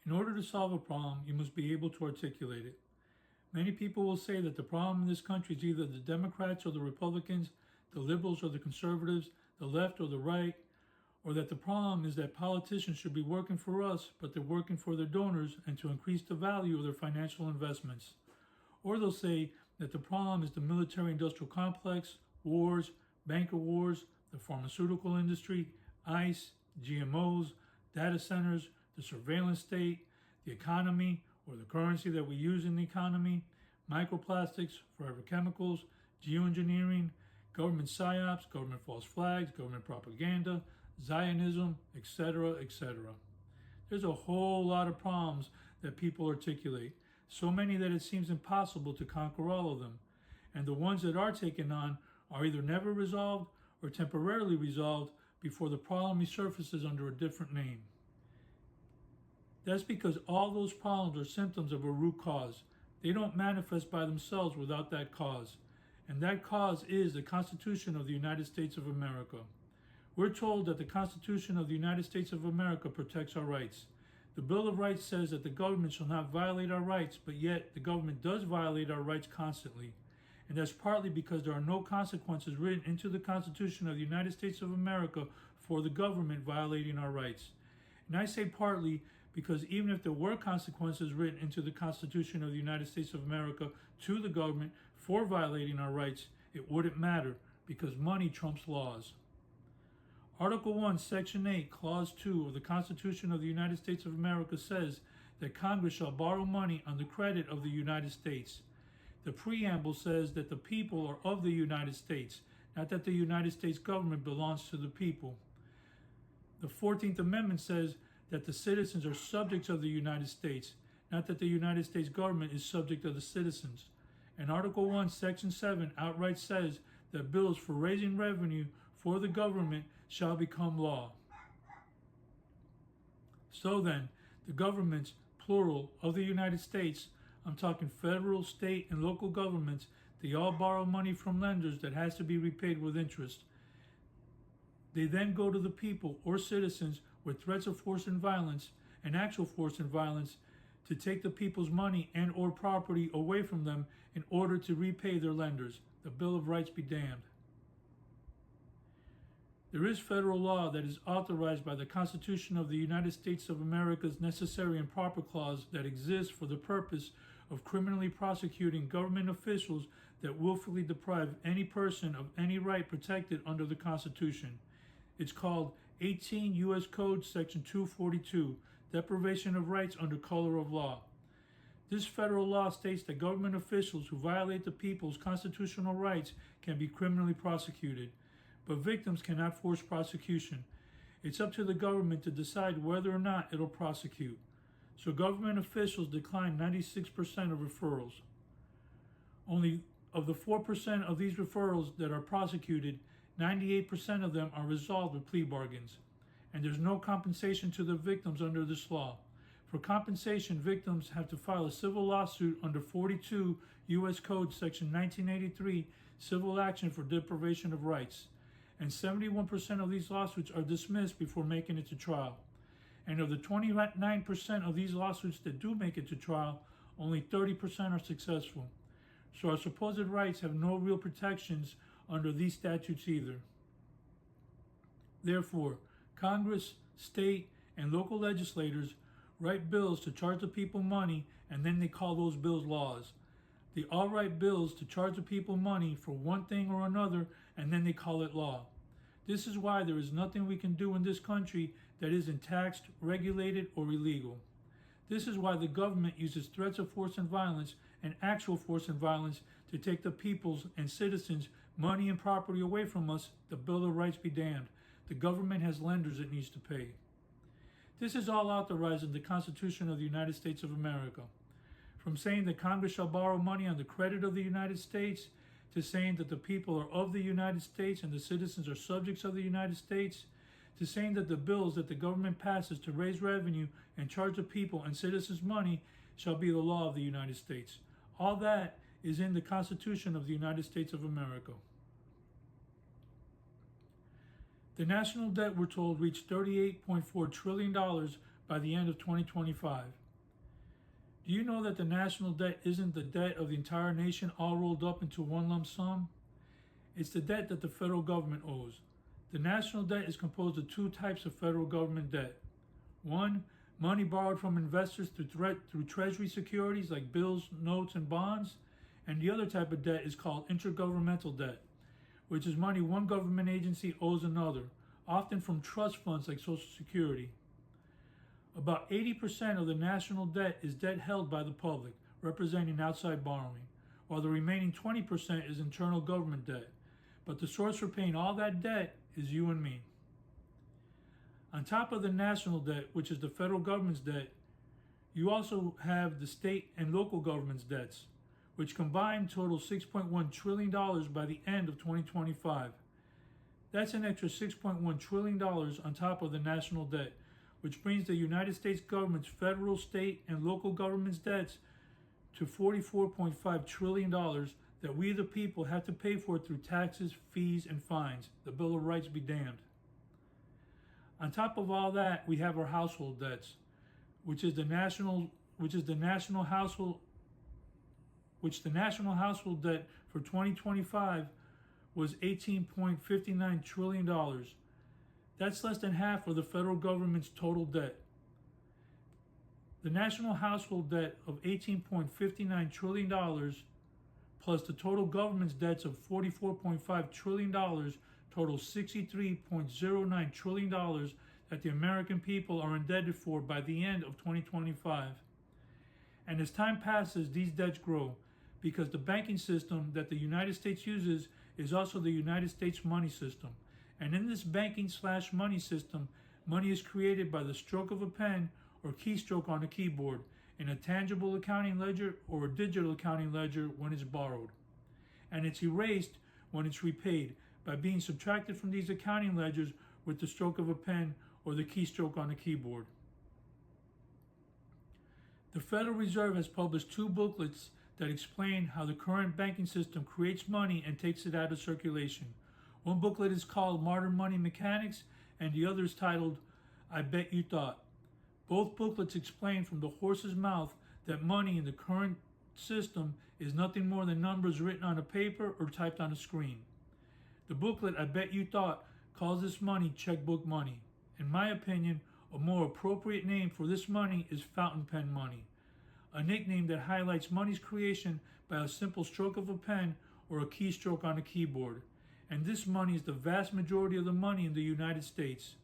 In order to solve a problem, you must be able to articulate it. Many people will say that the problem in this country is either the Democrats or the Republicans, the liberals or the conservatives, the left or the right, or that the problem is that politicians should be working for us, but they're working for their donors and to increase the value of their financial investments. Or they'll say that the problem is the military industrial complex, wars, banker wars, the pharmaceutical industry, ICE, GMOs, data centers, the surveillance state, the economy or the currency that we use in the economy, microplastics, forever chemicals, geoengineering, government psyops, government false flags, government propaganda, Zionism, etc., etc. There's a whole lot of problems that people articulate, so many that it seems impossible to conquer all of them. And the ones that are taken on are either never resolved or temporarily resolved before the problem resurfaces under a different name. That's because all those problems are symptoms of a root cause. They don't manifest by themselves without that cause. And that cause is the Constitution of the United States of America. We're told that the Constitution of the United States of America protects our rights. The Bill of Rights says that the government shall not violate our rights, but yet the government does violate our rights constantly. And that's partly because there are no consequences written into the Constitution of the United States of America for the government violating our rights. And I say partly because even if there were consequences written into the Constitution of the United States of America to the government for violating our rights, it wouldn't matter because money trumps laws. Article 1, Section 8, Clause 2 of the Constitution of the United States of America says that Congress shall borrow money on the credit of the United States. The preamble says that the people are of the United States, not that the United States government belongs to the people. The 14th Amendment says that the citizens are subjects of the United States, not that the United States government is subject of the citizens. And Article 1, Section 7 outright says that bills for raising revenue for the government shall become law. So then, the governments, plural, of the United States, I'm talking federal, state, and local governments, they all borrow money from lenders that has to be repaid with interest. They then go to the people or citizens with threats of force and violence and actual force and violence to take the people's money and or property away from them in order to repay their lenders. The Bill of Rights be damned. There is federal law that is authorized by the Constitution of the United States of America's Necessary and Proper Clause that exists for the purpose of criminally prosecuting government officials that willfully deprive any person of any right protected under the Constitution. It's called 18 U.S. Code Section 242, Deprivation of Rights under Color of Law. This federal law states that government officials who violate the people's constitutional rights can be criminally prosecuted, but victims cannot force prosecution. It's up to the government to decide whether or not it'll prosecute. So government officials decline 96% of referrals. Only of the 4% of these referrals that are prosecuted, 98% of them are resolved with plea bargains. And there's no compensation to the victims under this law. For compensation, victims have to file a civil lawsuit under 42 U.S. Code Section 1983, Civil Action for Deprivation of Rights. And 71% of these lawsuits are dismissed before making it to trial. And of the 29% of these lawsuits that do make it to trial, only 30% are successful. So our supposed rights have no real protections under these statutes either. Therefore, Congress, state, and local legislators write bills to charge the people money, and then they call those bills laws. They all write bills to charge the people money for one thing or another, and then they call it law. This is why there is nothing we can do in this country that isn't taxed, regulated, or illegal. This is why the government uses threats of force and violence and actual force and violence to take the people's and citizens' money and property away from us. The Bill of Rights be damned. The government has lenders it needs to pay. This is all authorized in the Constitution of the United States of America. From saying that Congress shall borrow money on the credit of the United States, to saying that the people are of the United States and the citizens are subjects of the United States, to saying that the bills that the government passes to raise revenue and charge the people and citizens money shall be the law of the United States. All that is in the Constitution of the United States of America. The national debt, we're told, reached $38.4 trillion by the end of 2025. Do you know that the national debt isn't the debt of the entire nation all rolled up into one lump sum? It's the debt that the federal government owes. The national debt is composed of two types of federal government debt. One, money borrowed from investors through treasury securities like bills, notes, and bonds. And the other type of debt is called intergovernmental debt, which is money one government agency owes another, often from trust funds like Social Security. About 80% of the national debt is debt held by the public, representing outside borrowing, while the remaining 20% is internal government debt. But the source for paying all that debt is you and me. On top of the national debt, which is the federal government's debt, you also have the state and local government's debts, which combined total $6.1 trillion by the end of 2025. That's an extra $6.1 trillion on top of the national debt, which brings the United States government's federal, state, and local government's debts to $44.5 trillion that we the people have to pay for through taxes, fees, and fines. The Bill of Rights be damned. On top of all that, we have our household debts, which the national household debt for 2025 was $18.59 trillion. That's less than half of the federal government's total debt. The national household debt of $18.59 trillion plus the total government's debts of $44.5 trillion totals $63.09 trillion that the American people are indebted for by the end of 2025. And as time passes, these debts grow because the banking system that the United States uses is also the United States money system. And in this banking/money system, money is created by the stroke of a pen or keystroke on a keyboard in a tangible accounting ledger or a digital accounting ledger when it's borrowed. And it's erased when it's repaid by being subtracted from these accounting ledgers with the stroke of a pen or the keystroke on a keyboard. The Federal Reserve has published two booklets that explain how the current banking system creates money and takes it out of circulation. One booklet is called Modern Money Mechanics, and the other is titled I Bet You Thought. Both booklets explain from the horse's mouth that money in the current system is nothing more than numbers written on a paper or typed on a screen. The booklet I Bet You Thought calls this money checkbook money. In my opinion, a more appropriate name for this money is fountain pen money, a nickname that highlights money's creation by a simple stroke of a pen or a keystroke on a keyboard. And this money is the vast majority of the money in the United States.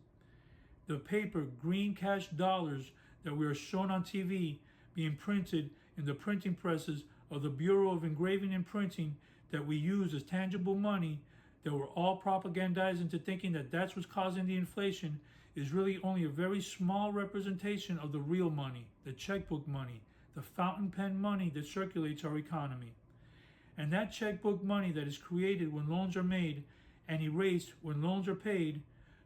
The paper green cash dollars that we are shown on TV being printed in the printing presses of the Bureau of Engraving and Printing that we use as tangible money that we're all propagandized into thinking that that's what's causing the inflation is really only a very small representation of the real money, the checkbook money, the fountain pen money that circulates our economy. And that checkbook money that is created when loans are made and erased when loans are paid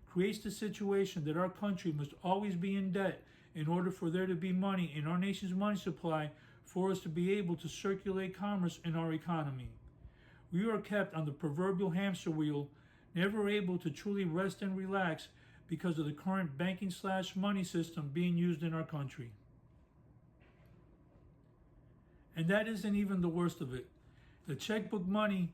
creates the situation that our country must always be in debt in order for there to be money in our nation's money supply for us to be able to circulate commerce in our economy. We are kept on the proverbial hamster wheel, never able to truly rest and relax because of the current banking/money system being used in our country. And that isn't even the worst of it. This checkbook money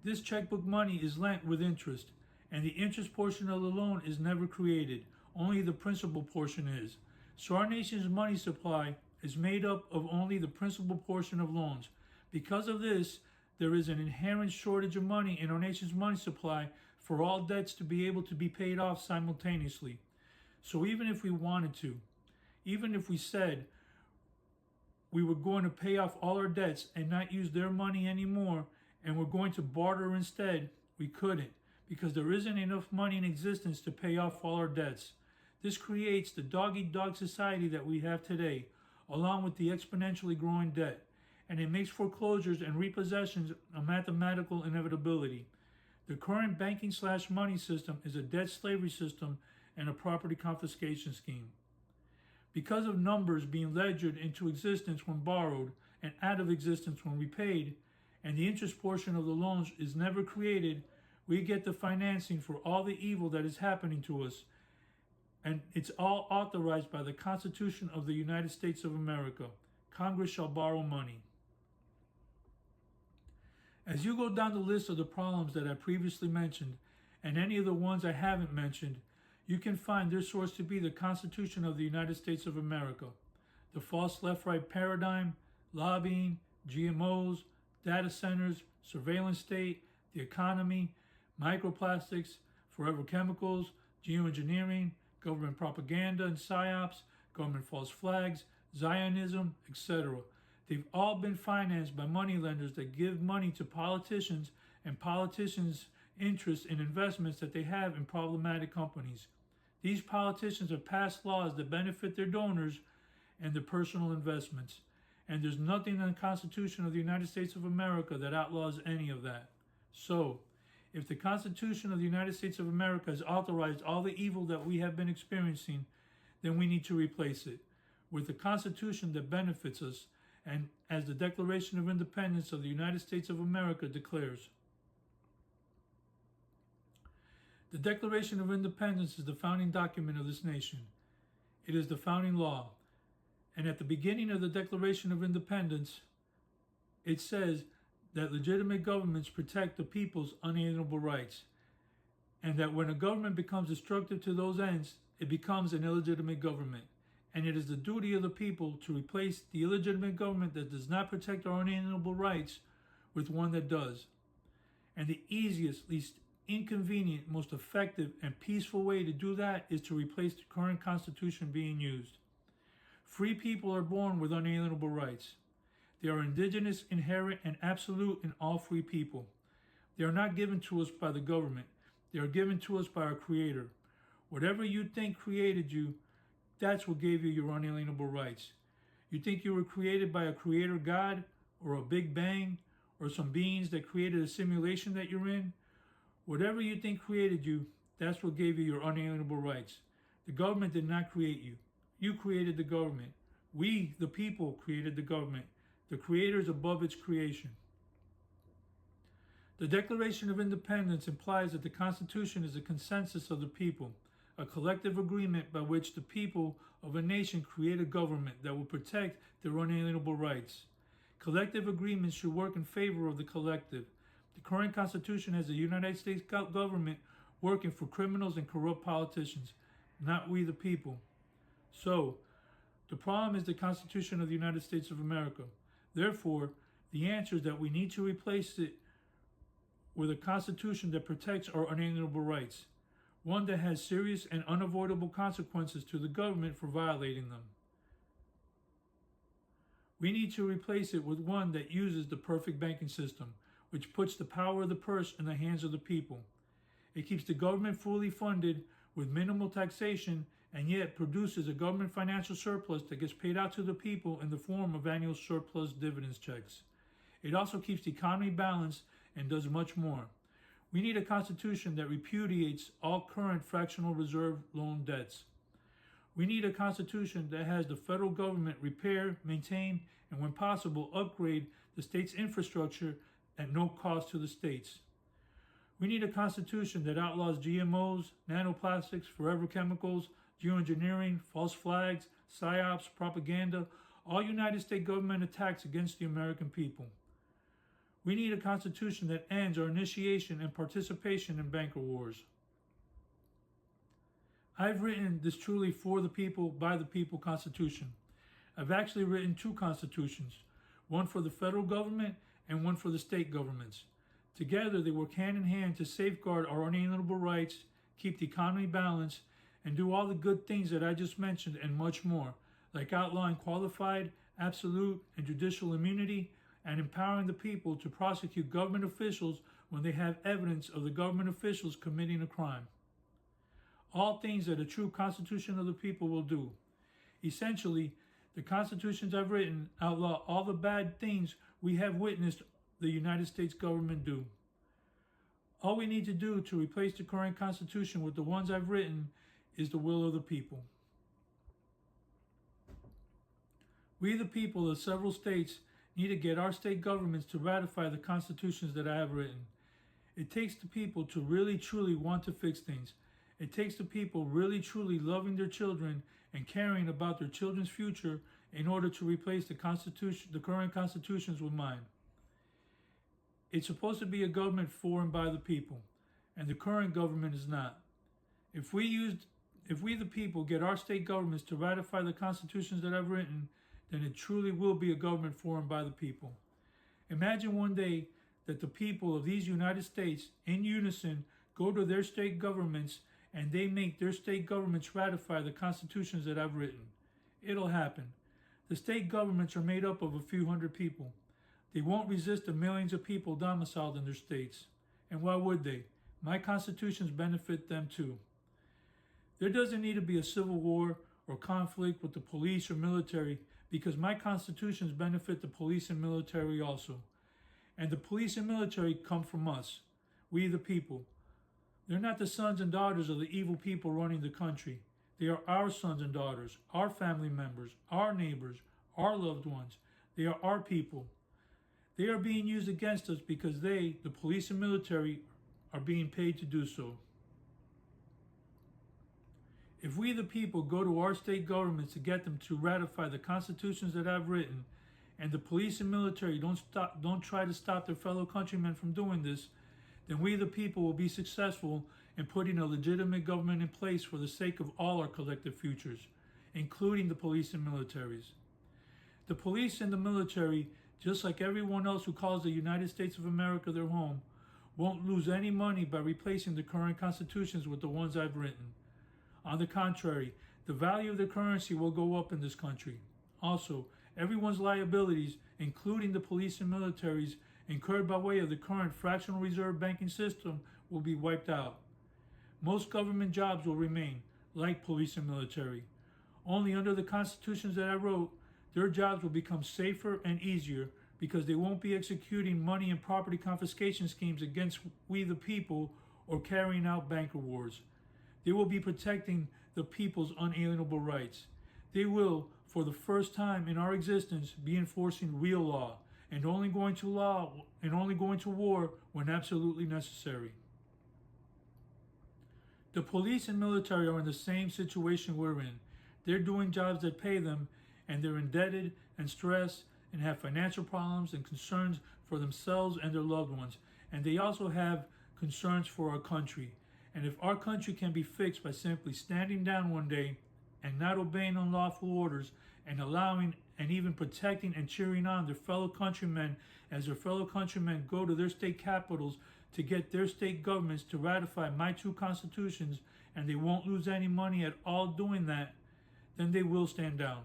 is lent with interest, and the interest portion of the loan is never created. Only the principal portion is. So our nation's money supply is made up of only the principal portion of loans. Because of this, there is an inherent shortage of money in our nation's money supply for all debts to be able to be paid off simultaneously. So even if we wanted to, even if we said we were going to pay off all our debts and not use their money anymore, and we're going to barter instead, we couldn't, because there isn't enough money in existence to pay off all our debts. This creates the dog-eat-dog society that we have today, along with the exponentially growing debt, and it makes foreclosures and repossessions a mathematical inevitability. The current banking/money system is a debt slavery system and a property confiscation scheme. Because of numbers being ledgered into existence when borrowed and out of existence when repaid, and the interest portion of the loans is never created, we get the financing for all the evil that is happening to us. and it's all authorized by the Constitution of the United States of America. Congress shall borrow money. As you go down the list of the problems that I previously mentioned, and any of the ones I haven't mentioned, you can find their source to be the Constitution of the United States of America. The false left-right paradigm, lobbying, GMOs, data centers, surveillance state, the economy, microplastics, forever chemicals, geoengineering, government propaganda and psyops, government false flags, Zionism, etc. They've all been financed by moneylenders that give money to politicians and politicians' interest in investments that they have in problematic companies. These politicians have passed laws that benefit their donors and their personal investments. And there's nothing in the Constitution of the United States of America that outlaws any of that. So, if the Constitution of the United States of America has authorized all the evil that we have been experiencing, then we need to replace it with a Constitution that benefits us, and as the Declaration of Independence of the United States of America declares. The Declaration of Independence is the founding document of this nation. It is the founding law. And at the beginning of the Declaration of Independence, it says that legitimate governments protect the people's unalienable rights, and that when a government becomes destructive to those ends, it becomes an illegitimate government. And it is the duty of the people to replace the illegitimate government that does not protect our unalienable rights with one that does. And the easiest, least inconvenient, most effective, and peaceful way to do that is to replace the current Constitution being used. Free people are born with unalienable rights. They are indigenous, inherent, and absolute in all free people. They are not given to us by the government. They are given to us by our Creator. Whatever you think created you, that's what gave you your unalienable rights. You think you were created by a Creator God, or a Big Bang, or some beings that created a simulation that you're in? Whatever you think created you, that's what gave you your unalienable rights. The government did not create you. You created the government. We, the people, created the government. The Creator is above its creation. The Declaration of Independence implies that the Constitution is a consensus of the people, a collective agreement by which the people of a nation create a government that will protect their unalienable rights. Collective agreements should work in favor of the collective. The current Constitution has the United States government working for criminals and corrupt politicians, not we the people. So, the problem is the Constitution of the United States of America. Therefore, the answer is that we need to replace it with a Constitution that protects our unalienable rights, one that has serious and unavoidable consequences to the government for violating them. We need to replace it with one that uses the perfect banking system, which puts the power of the purse in the hands of the people. It keeps the government fully funded with minimal taxation, and yet produces a government financial surplus that gets paid out to the people in the form of annual surplus dividends checks. It also keeps the economy balanced and does much more. We need a Constitution that repudiates all current fractional reserve loan debts. We need a Constitution that has the federal government repair, maintain, and when possible, upgrade the state's infrastructure at no cost to the states. We need a Constitution that outlaws GMOs, nanoplastics, forever chemicals, geoengineering, false flags, psyops, propaganda, all United States government attacks against the American people. We need a Constitution that ends our initiation and participation in banker wars. I've written this truly for the people, by the people Constitution. I've actually written two constitutions, one for the federal government and one for the state governments. Together, they work hand in hand to safeguard our unalienable rights, keep the economy balanced, and do all the good things that I just mentioned and much more, like outlawing qualified, absolute, and judicial immunity, and empowering the people to prosecute government officials when they have evidence of the government officials committing a crime. All things that a true Constitution of the people will do. Essentially, the constitutions I've written outlaw all the bad things we have witnessed the United States government do. All we need to do to replace the current Constitution with the ones I've written is the will of the people. We, the people of several states, need to get our state governments to ratify the constitutions that I have written. It takes the people to really truly want to fix things, It takes the people really truly loving their children and caring about their children's future in order to replace the current constitutions with mine. It's supposed to be a government for and by the people, and the current government is not. If we the people get our state governments to ratify the constitutions that I've written, then it truly will be a government for and by the people. Imagine one day that the people of these United States, in unison, go to their state governments and they make their state governments ratify the constitutions that I've written. It'll happen. The state governments are made up of a few hundred people. They won't resist the millions of people domiciled in their states. And why would they? My constitutions benefit them too. There doesn't need to be a civil war or conflict with the police or military because my constitutions benefit the police and military also. And the police and military come from us, we the people. They're not the sons and daughters of the evil people running the country. They are our sons and daughters, our family members, our neighbors, our loved ones. They are our people. They are being used against us because they, the police and military, are being paid to do so. If we the people go to our state governments to get them to ratify the constitutions that I've written, and the police and military don't try to stop their fellow countrymen from doing this, then we the people will be successful in putting a legitimate government in place for the sake of all our collective futures, including the police and militaries. The police and the military, just like everyone else who calls the United States of America their home, won't lose any money by replacing the current constitutions with the ones I've written. On the contrary, the value of the currency will go up in this country. Also, everyone's liabilities, including the police and militaries, incurred by way of the current fractional reserve banking system, will be wiped out. Most government jobs will remain, like police and military. Only under the constitutions that I wrote, their jobs will become safer and easier because they won't be executing money and property confiscation schemes against we the people or carrying out banker wars. They will be protecting the people's unalienable rights. They will, for the first time in our existence, be enforcing real law and only going to war when absolutely necessary. The police and military are in the same situation we're in. They're doing jobs that pay them, and they're indebted and stressed and have financial problems and concerns for themselves and their loved ones. And they also have concerns for our country. And if our country can be fixed by simply standing down one day and not obeying unlawful orders and allowing and even protecting and cheering on their fellow countrymen as their fellow countrymen go to their state capitals to get their state governments to ratify my two constitutions, and they won't lose any money at all doing that, then they will stand down.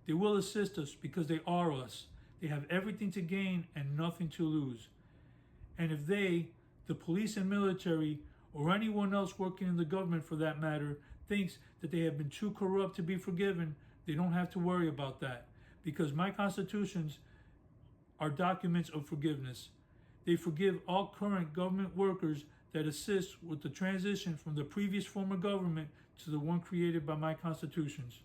They will assist us because they are us. They have everything to gain and nothing to lose. And if they, the police and military, or anyone else working in the government for that matter, thinks that they have been too corrupt to be forgiven, they don't have to worry about that, because my constitutions are documents of forgiveness. They forgive all current government workers that assist with the transition from the previous form of government to the one created by my constitutions.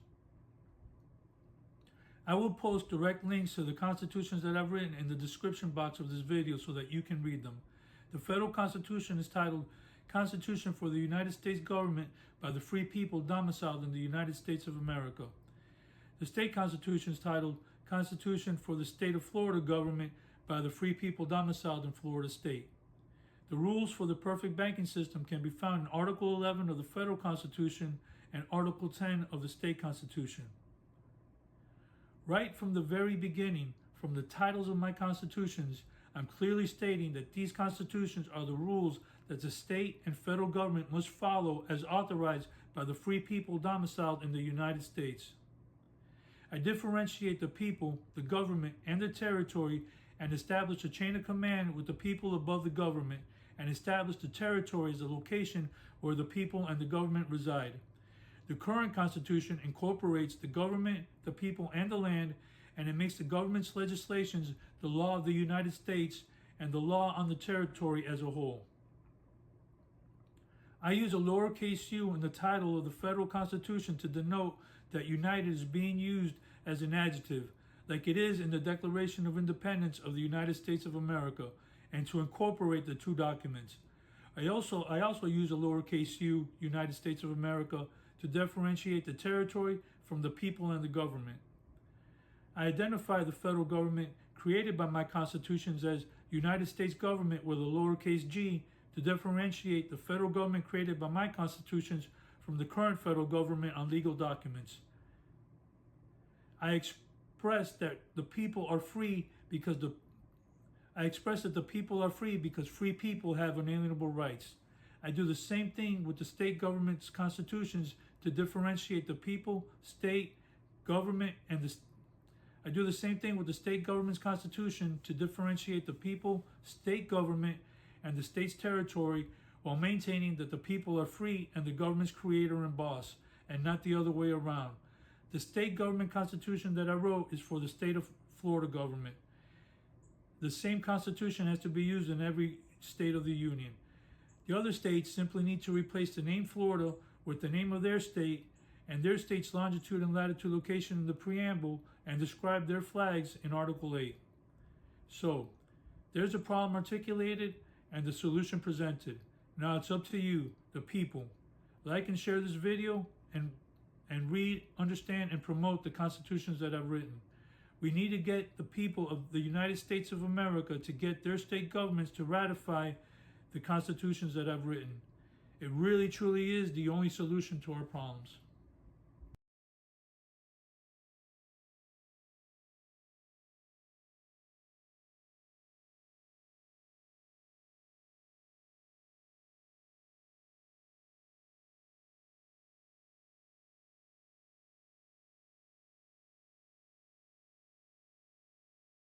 I will post direct links to the constitutions that I've written in the description box of this video so that you can read them. The federal constitution is titled Constitution for the United States Government by the Free People domiciled in the United States of America. The state constitution is titled Constitution for the State of Florida Government by the Free People domiciled in Florida State. The rules for the perfect banking system can be found in Article 11 of the Federal Constitution and Article 10 of the State Constitution. Right from the very beginning, from the titles of my constitutions, I'm clearly stating that these constitutions are the rules that the state and federal government must follow as authorized by the free people domiciled in the United States. I differentiate the people, the government, and the territory and establish a chain of command with the people above the government and establish the territory as the location where the people and the government reside. The current Constitution incorporates the government, the people, and the land, and it makes the government's legislations the law of the United States and the law on the territory as a whole. I use a lowercase u in the title of the federal Constitution to denote that United is being used as an adjective, like it is in the Declaration of Independence of the United States of America, and to incorporate the two documents. I also use a lowercase u, United States of America, to differentiate the territory from the people and the government. I identify the federal government created by my constitutions as United States government with a lowercase g to differentiate the federal government created by my constitutions from the current federal government on legal documents. I express that the people are free because free people have unalienable rights. I do the same thing with the state government's constitutions to differentiate the people, state, government, and I do the same thing with the state government's constitution to differentiate the people, state government, and the state's territory while maintaining that the people are free and the government's creator and boss, and not the other way around. The state government constitution that I wrote is for the state of Florida government. The same constitution has to be used in every state of the union. The other states simply need to replace the name Florida with the name of their state and their state's longitude and latitude location in the preamble and describe their flags in Article 8. So, there's a problem articulated and the solution presented. Now it's up to you, the people. Like and share this video and read, understand, and promote the constitutions that I've written. We need to get the people of the United States of America to get their state governments to ratify the constitutions that I've written. It really truly is the only solution to our problems.